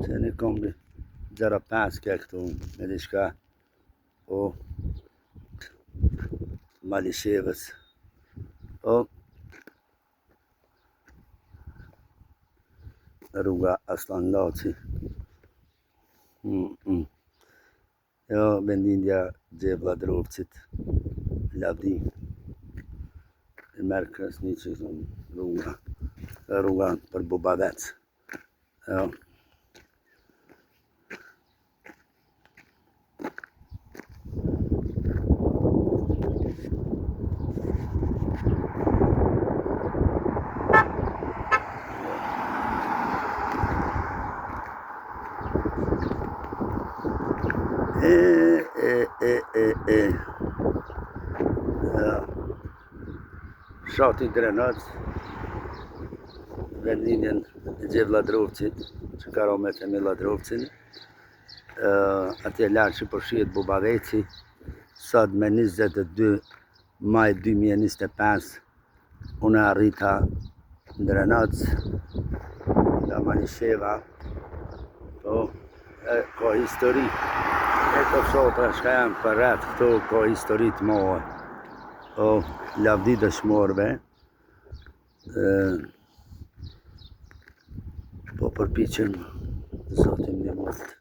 Se një kombi 0.5 ke këtu me diçka o Malishevës o rruga Aslan Laci. Jo, vendindja Gjebla Drovcit, Lavdi. E merë Krasniqi rruga për Bubavec. Jo. Shati Drenac, vendindjen e Gjebla Drovcit, që ka romet e Milla Drovcin. Atje lartë që përshihet Bubaveci, sot me 22 maj 2025, unë arrita Drenac, nga Malisheva, po, ka histori. E të fshatra shka janë për rreth këto, ka histori të madhe. O, lavdi dëshmorëve, po përpiqem, Zoti më ndihmoft.